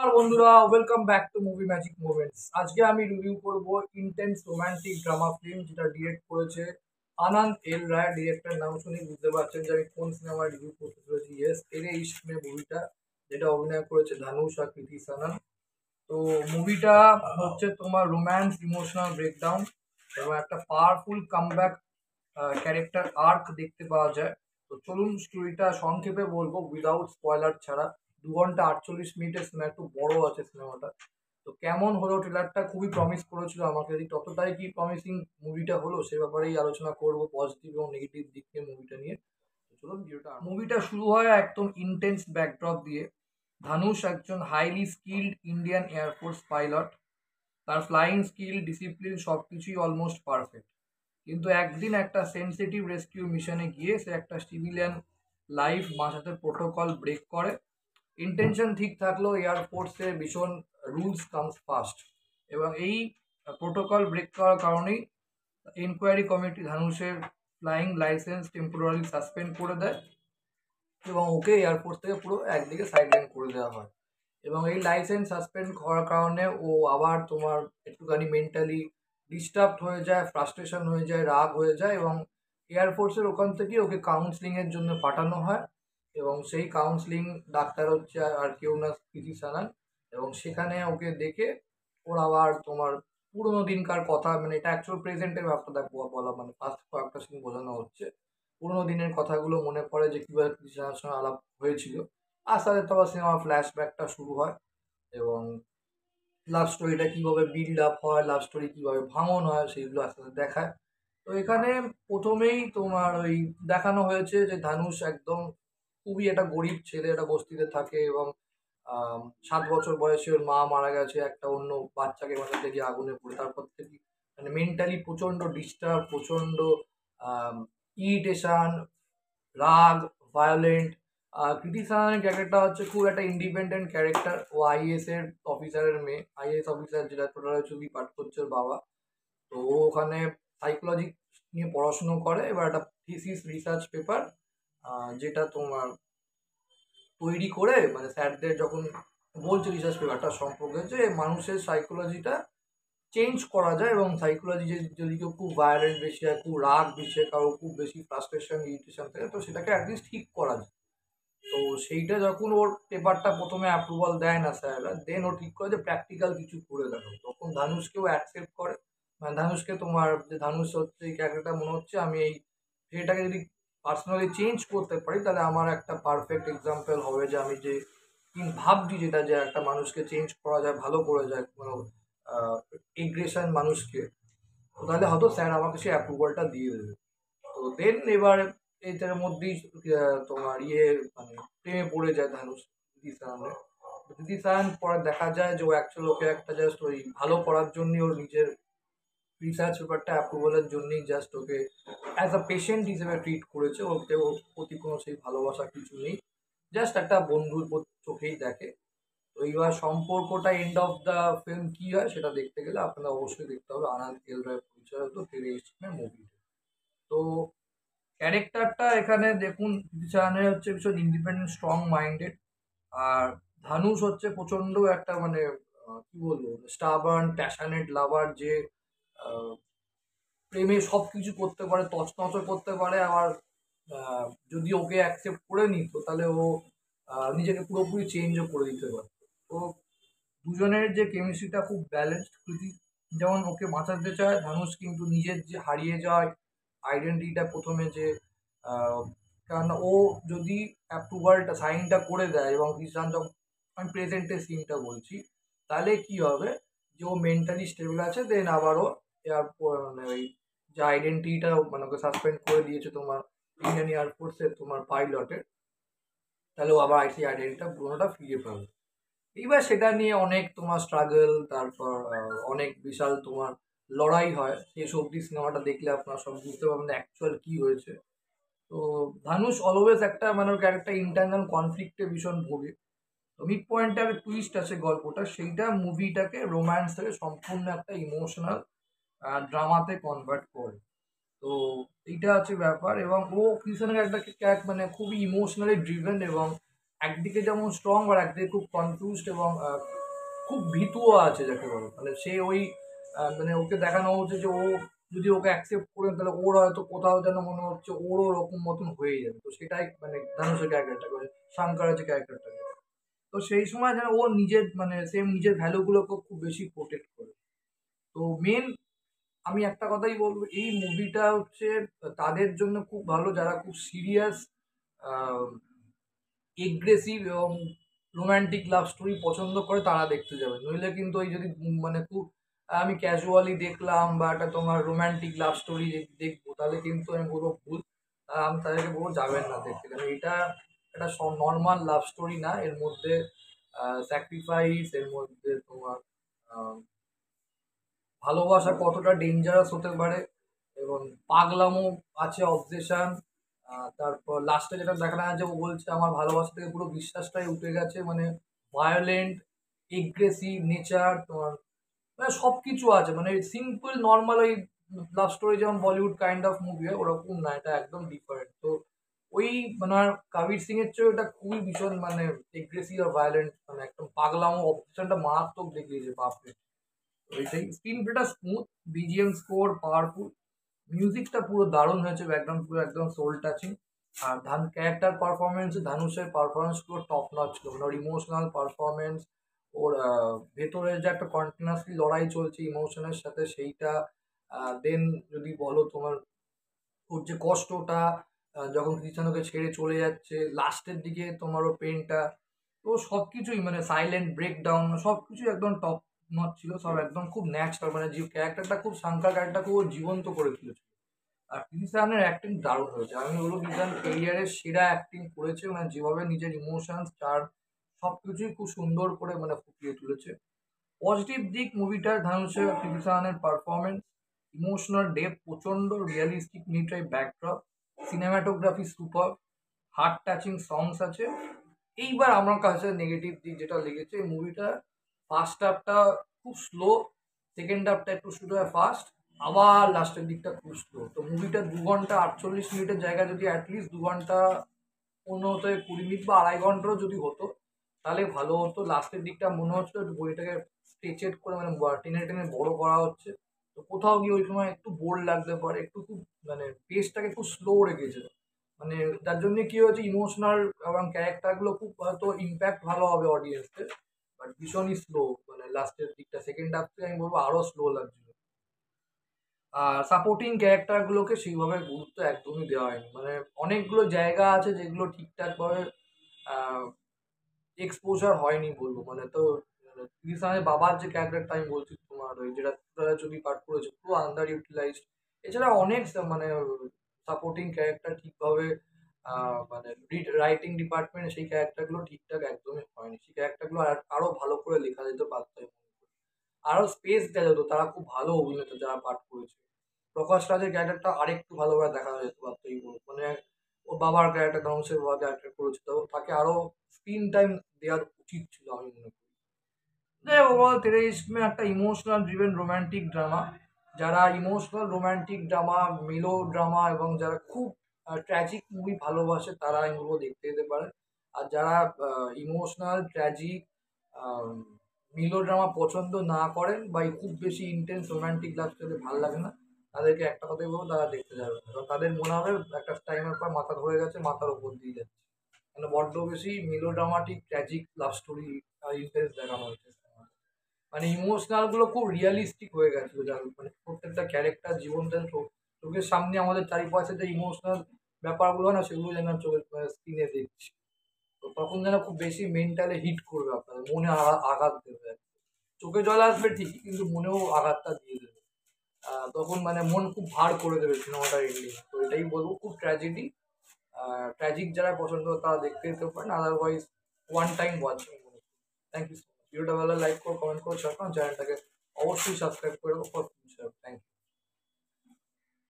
নমস্কার বন্ধুরা, welcome back to movie magic moments. আজকে আমি রিভিউ করব ইন্টেন্স রোমান্টিক ড্রামা ফিল্ম, যেটা ডিরেক্ট করেছে আনন্দ এল রায়। ডিরেক্টরের নাম শুনে বুঝতে পারছেন যে আমি কোন সিনেমা রিভিউ করতে চলেছি। ইয়েস, তেরে ইশক মে মুভিটা, যেটা অভিনয় করেছে ধানুষ আর কৃতি সানন। তো মুভিটা হচ্ছে তোমার রোম্যান্স, ইমোশনাল ব্রেকডাউন এবং একটা পাওয়ারফুল কামব্যাক ক্যারেক্টার আর্ক দেখতে পাওয়া যায়। তো চলুন স্টোরিটা সংক্ষেপে বলবো, উইদাউট স্পয়লার ছাড়া। 2 ঘন্টা 48 মিনিটের সিনেমা, একটু বড় আছে সিনেমাটা। তো কেমন হলো ট্রেলারটা? খুবই প্রমিস করেছিল আমাকে, যদি ততটাই কি প্রমিসিং মুভিটা হলো সে ব্যাপারেই আলোচনা করব, পজিটিভ এবং নেগেটিভ দিক নিয়ে মুভিটা নিয়ে। তো চলুন মুভিটা শুরু হয় একদম ইন্টেন্স ব্যাকড্রপ দিয়ে। ধানুষ একজন highly skilled Indian air force pilot. তার ফ্লাইং স্কিল, ডিসিপ্লিন সবকিছুই অলমোস্ট পারফেক্ট। কিন্তু একদিন একটা সেনসিটিভ রেস্কিউ মিশনে গিয়ে সে একটা সিভিলিয়ান লাইফ বাঁচাতে প্রোটোকল ব্রেক করে। ইন্টেনশন ঠিক থাকলেও এয়ারফোর্সে ভীষণ রুলস কামস ফাস্ট, এবং এই প্রোটোকল ব্রেক করার কারণেই ইনকোয়ারি কমিটি ধানুষের ফ্লাইং লাইসেন্স টেম্পোরারি সাসপেন্ড করে দেয় এবং ওকে এয়ারফোর্স থেকে পুরো একদিকে সাইডলাইন করে দেওয়া হয়। এবং এই লাইসেন্স সাসপেন্ড করার কারণে ও আবার তোমার একটুখানি মেন্টালি ডিস্টার্বড হয়ে যায়, ফ্রাস্ট্রেশন হয়ে যায়, রাগ হয়ে যায়, এবং এয়ারফোর্সের ওখান থেকে ওকে কাউন্সিলিংয়ের জন্য পাঠানো হয়। এবং সেই কাউন্সিলিং ডাক্তার হচ্ছে আর কেউ না, কৃতি সানান। এবং সেখানে ওকে দেখে ওর আবার তোমার পুরোনো দিনকার কথা, মানে এটা অ্যাকচুয়াল প্রেজেন্টের ব্যাপারটা বলা, মানে ফার্স্ট কয়েকটা সিন বোঝানো হচ্ছে। পুরোনো দিনের কথাগুলো মনে পড়ে যে কীভাবে কৃতি সানার সঙ্গে আলাপ হয়েছিল। আস্তে আস্তে তোমার সিনেমা ফ্ল্যাশব্যাকটা শুরু হয় এবং লাভ স্টোরিটা কীভাবে বিল্ড আপ হয়, লাভ স্টোরি কীভাবে ভাঙন হয়, সেইগুলো আস্তে আস্তে দেখায়। তো এখানে প্রথমেই তোমার ওই দেখানো হয়েছে যে ধানুষ একদম খুবই একটা গরিব ছেলে, একটা বস্তিতে থাকে এবং 7 বছর বয়সে ওর মা মারা গেছে একটা অন্য বাচ্চাকে বাঁচাতে গিয়ে আগুনে পড়ে। তারপর থেকে মানে মেন্টালি প্রচণ্ড ডিস্টার্ব, প্রচণ্ড ইরিটেশন, রাগ, ভায়োলেন্ট। কৃতি সাননের ক্যারেক্টারটা হচ্ছে খুব একটা ইন্ডিপেন্ডেন্ট ক্যারেক্টার। ও আইএএস এর অফিসারের মেয়ে, আইএএস অফিসার, যেটা টোটাল ছবি পাঠ করছে ওর বাবা। তো ও ওখানে সাইকোলজি নিয়ে পড়াশুনো করে। এবার একটা থিসিস রিসার্চ পেপার যেটা তোমার তৈরি করে, মানে স্যারদের যখন বলছে রিসার্চ পেপারটা সম্পর্কে যে মানুষের সাইকোলজিটা চেঞ্জ করা যায়, এবং সাইকোলজি যদি কেউ খুব ভায়োলেন্ট বেশি হয়, খুব রাগ বেশি হয়, কারো খুব বেশি ফ্রাস্ট্রেশন ইরিটেশন থাকে, তো সেটাকে অ্যাটলিস্ট ঠিক করা যায়। তো সেইটা যখন ওর পেপারটা প্রথমে অ্যাপ্রুভাল দেয় না স্যাররা, দেন ও ঠিক করে যে প্র্যাকটিক্যাল কিছু করে দেখো। তখন ধানুষকেও অ্যাকসেপ্ট করে। মানে ধানুষকে তোমার যে ধানুষ হচ্ছে এই ক্যারেক্টারটা, মনে হচ্ছে আমি এই এটাকে যদি পার্সোনালি চেঞ্জ করতে পারি তাহলে আমার একটা পারফেক্ট এক্সাম্পল হবে, যে আমি যে ভাবছি যেটা, যে একটা মানুষকে চেঞ্জ করা যায়, ভালো করে যায় কোনো এগ্রেশন মানুষকে, তো তাহলে হয়তো স্যার আমাকে সেই অ্যাপ্রুভালটা দিয়ে দেবে। তো দেন এবার এইটার মধ্যেই তোমার মানে প্রেমে পড়ে যায় ধানুষ দিদি সায়নের। দিদি সায়ন পরে দেখা যায় যে ও অ্যাকচুয়ালি ওকে একটা জাস্ট ওই ভালো করার জন্যই, ওর নিজের রিসার্চ পেপারটা অ্যাপ্রুভালের জন্যই just okay as a patient হিসেবে ট্রিট করেছে। ওকে ওর প্রতি কোনো সেই ভালোবাসা কিছু নেই, জাস্ট একটা বন্ধুর চোখেই দেখে। তো এইবার সম্পর্কটা এন্ড অফ দ্য ফিল্ম কী হয় সেটা দেখতে গেলে আপনাদের অবশ্যই দেখতে হবে আনন্দ এল রায় পরিচালিত তেরে ইশক মে মুভি। তো ক্যারেক্টারটা এখানে দেখুন, কৃতি হচ্ছে ভীষণ ইন্ডিপেন্ডেন্ট, স্ট্রং মাইন্ডেড। আর ধানুষ হচ্ছে প্রচণ্ড একটা মানে কি বলবো, স্টাবার্ন প্যাশনেট লাভার, যে আহ, প্রেমে সব কিছু করতে পারে, তছনছও করতে পারে। আবার যদি ওকে অ্যাকসেপ্ট করে নিত তাহলে ও নিজেকে পুরোপুরি চেঞ্জও করে দিতে পারত। তো দুজনের যে কেমিস্ট্রিটা খুব ব্যালেন্সড। কৃতি যেমন ওকে বাঁচাতে চায়, ধানুষ কিন্তু নিজের যে হারিয়ে যাওয়ার আইডেন্টিটিটা প্রথমে যে আহ, কারণ ও যদি অ্যাপ্রুভালটা সাইনটা করে দেয় এবং কৃষাণ যখন, আমি প্রেজেন্টের সিনটা বলছি, তাহলে কি হবে যে ও মেন্টালি স্টেবল আছে, দেন আবারও মানে ওই যে আইডেন্টিটিটা মানে ওকে সাসপেন্ড করে দিয়েছে তোমার ইন্ডিয়ান এয়ারফোর্সের তোমার পাইলটের, তাহলে ও আবার আইসি আইডেন্টিটা পুরোনোটা ফিরে পাবে। এইবার সেটা নিয়ে অনেক তোমার স্ট্রাগল, তারপর অনেক বিশাল তোমার লড়াই হয়। শেষ অবধি সিনেমাটা দেখলে আপনারা সব বুঝতে পারবেন অ্যাকচুয়াল কী হয়েছে। তো ধানুষ অলওয়েজ একটা মানে ওর ক্যারেক্টার ইন্টারনাল কনফ্লিক্টে ভীষণ ভোগে। তো মিড পয়েন্টে একটা টুইস্ট আছে গল্পটা, সেইটা মুভিটাকে রোম্যান্স থেকে সম্পূর্ণ একটা ইমোশনাল ড্রামাতে কনভার্ট করে। তো এইটা হচ্ছে ব্যাপার। এবং ও কৃষণের একটা মানে খুবই ইমোশনালি ড্রিভেন, এবং একদিকে যেমন স্ট্রং আর একদিকে খুব কনফিউজড এবং খুব ভীতুও আছে যাকে বলে। মানে সে ওই মানে ওকে দেখানো হচ্ছে যে ও যদি ওকে অ্যাকসেপ্ট করে তাহলে ওর হয়তো কোথাও যেন মনে হচ্ছে ওরও ওরকম মতন হয়ে যাবে। তো সেটাই মানে ধানুষের ক্যারেক্টারটা করে, শঙ্করের যে ক্যারেক্টারটাকে। তো সেই সময় যেন ও নিজের মানে সেম নিজের ভ্যালুগুলোকে খুব বেশি প্রোটেক্ট করে। তো মেন আমি একটা কথাই বলবো, এই মুভিটা হচ্ছে তাদের জন্য খুব ভালো যারা খুব সিরিয়াস, এগ্রেসিভ এবং রোমান্টিক লাভ স্টোরি পছন্দ করে তারা দেখতে যাবে। নইলে কিন্তু ওই যদি মানে খুব আমি ক্যাজুয়ালি দেখলাম বা একটা তোমার রোমান্টিক লাভ স্টোরি দেখবো তাহলে কিন্তু আমি বলবো ভুল। আমি তাদেরকে বলবো যাবেন না দেখতে, কারণ এটা একটা নর্মাল লাভ স্টোরি না। এর মধ্যে স্যাক্রিফাইস, এর মধ্যে তোমার আহ, ভালোবাসা কতটা ডেঞ্জারাস হতে পারে এবং পাগলামো আছে, অবসেশন। তারপর লাস্টে যেটা দেখানো আছে ও বলছে আমার ভালোবাসা থেকে পুরো বিশ্বাসটাই উঠে গেছে, মানে ভায়োলেন্ট, এগ্রেসিভ নেচার তোমার, মানে সব কিছু আছে। মানে সিম্পল নর্মাল ওই লাভ স্টোরি যেমন বলিউড কাইন্ড অফ মুভি হয় ওরকম না, এটা একদম ডিফারেন্ট। তো ওই মানে আর কবির সিং এর চেয়ে ওটা খুবই ভীষণ মানে এগ্রেসিভ আর ভায়োলেন্ট, মানে একদম পাগলামো অবসেশনটা মারাত্মক দেখিয়েছে বাপরে। ওইটাই স্ক্রিন প্লেটা স্মুথ, বিজিএম স্কোর পাওয়ারফুল, মিউজিকটা পুরো দারুণ হয়েছে, ব্যাকগ্রাউন্ড পুরো একদম সোল টাচিং। আর ক্যারেক্টার পারফরমেন্স, ধানুষের পারফরমেন্স পুরো টপ নচ ছিল। মানে ওর ইমোশনাল পারফরমেন্স, ওর ভেতরে যে একটা কন্টিনিউয়াসলি লড়াই চলছে ইমোশনের সাথে সেইটা, দেন যদি বলো তোমার ওর যে কষ্টটা যখন কৃষ্ণকে ছেড়ে চলে যাচ্ছে লাস্টের দিকে তোমার ও পেনটা, তো সব কিছুই মানে সাইলেন্ট ব্রেকডাউন সব কিছুই একদম টপ নচ ছিল, সব একদম খুব ন্যাচারাল। মানে যে ক্যারেক্টারটা খুব শাঙ্কার ক্যারেক্টারকে ও জীবন্ত করে তুলেছে। আর কৃষানের অ্যাক্টিং দারুণ হয়েছে, আমি বলবো কৃষান কেরিয়ারের সেরা অ্যাক্টিং করেছে। মানে যেভাবে নিজের ইমোশনস তার সব কিছুই খুব সুন্দর করে মানে ফুটিয়ে তুলেছে। পজিটিভ দিক মুভিটার ধানুষের কৃষানের পারফরমেন্স, ইমোশনাল ডেপথ প্রচন্ড, realistic military backdrop, cinematography super, heart touching songs আছে। এইবার আমার কাছে নেগেটিভ দিক যেটা লেগেছে এই মুভিটা, ফার্স্ট হাফটা খুব স্লো, সেকেন্ড হাফটা একটু শুরু হয় ফাস্ট, আবার লাস্টের দিকটা খুব স্লো। তো মুভিটা 2 ঘন্টা 48 মিনিটের জায়গায় যদি অ্যাটলিস্ট 2 ঘন্টা 15 থেকে 20 মিনিট বা 2.5 ঘন্টারও যদি হতো তাহলে ভালো হতো। লাস্টের দিকটা মনে হচ্ছিল একটু বইটাকে স্ট্রেচেড করে মানে টেনে টেনে বড় করা হচ্ছে। তো কোথাও গিয়ে ওই সময় একটু বোর লাগতে পারে, একটু খুব মানে পেসটাকে খুব স্লো রেখেছে। মানে যার জন্য কি হয়েছে ইমোশনাল এবং ক্যারেক্টারগুলো খুব হয়তো ইম্প্যাক্ট ভালো হবে অডিয়েন্সের, বাট ভীষণই স্লো। মানে লাস্টের দিকটা সেকেন্ড হাফ থেকে আমি বলবো আরো স্লো লাগছিল। আর সাপোর্টিং ক্যারেক্টারগুলোকে সেইভাবে গুরুত্ব একদমই দেওয়া হয়নি। মানে অনেকগুলো জায়গা আছে যেগুলো ঠিকঠাকভাবে এক্সপোজার হয়নি বলবো। মানে তো কৃষানের বাবার যে ক্যারেক্টারটা আমি বলছি তোমার ওই যেটা ছবি পাঠ করেছে পুরো আন্ডার ইউটিলাইজড। এছাড়া অনেক মানে সাপোর্টিং ক্যারেক্টার ঠিকভাবে মানে রাইটিং ডিপার্টমেন্টে সেই ক্যারেক্টারগুলো ঠিকঠাক একদমই হয়নি। সেই ক্যারেক্টারগুলো আরো ভালো করে লেখা যেতে পারতো, আরো স্পেস দেওয়া যেত। তারা খুব ভালো অভিনেতা যারা পাঠ করেছে। প্রকাশ রাজের ক্যারেক্টারটা আরেকটু ভালোভাবে দেখা যেতে পারতো এই বলবো। মানে ওর বাবার ক্যারেক্টার ধ্বংসের বাবা ক্যারেক্টার করেছে, তো তাকে আরো স্ক্রিন টাইম দেওয়ার উচিত ছিল আমি মনে করি। যাই হোক ওভারঅল তেরে ইশক মে একটা ইমোশনাল ড্রিভেন রোমান্টিক ড্রামা। যারা ইমোশনাল রোমান্টিক ড্রামা, মেলো ড্রামা এবং যারা খুব ট্র্যাজিক মুভি ভালোবাসে তারা আমি বলবো দেখতে যেতে পারে। আর যারা ইমোশনাল ট্র্যাজিক মিলো ড্রামা পছন্দ না করেন বা এই খুব বেশি ইন্টেন্স রোমান্টিক লাভ স্টোরি ভালো লাগে না তাদেরকে একটা কথাই বলবো তারা দেখতে যাবে না। কারণ তাদের মনে হবে একটা টাইমের পর মাথা ধরে গেছে, মাথার ওপর দিয়ে যাচ্ছে। মানে বড্ড বেশি মেলো dramatic tragic love story intense দেখানো হয়েছে। মানে ইমোশনাল গুলো খুব রিয়ালিস্টিক হয়ে গেছিল, যার মানে প্রত্যেকটা ক্যারেক্টার জীবন যেন চোখের সামনে আমাদের চারিপাশে যে ইমোশনাল ব্যাপারগুলো হয় না সেগুলো যেন চোখের স্ক্রিনে দেখছি। তো তখন যেন খুব বেশি মেন্টালি হিট করবে, আপনাদের মনে আঘাত দেবে। চোখে জল আসবে ঠিকই কিন্তু মনেও আঘাতটা দিয়ে দেবে। তখন মানে মন খুব ভার করে দেবে সিনেমাটার এন্ডিং। তো এটাই বলবো খুব ট্র্যাজেডি। ট্র্যাজিক যারা পছন্দ করে তারা দেখতে যেতে পারেন, otherwise one time watching. Thank you so much. ভিডিওটা ভালো লাইক করো, কমেন্ট করো, শেয়ার করো, চ্যানেলটাকে অবশ্যই সাবস্ক্রাইব করে রাখো ফর ফিউচার। Thank you.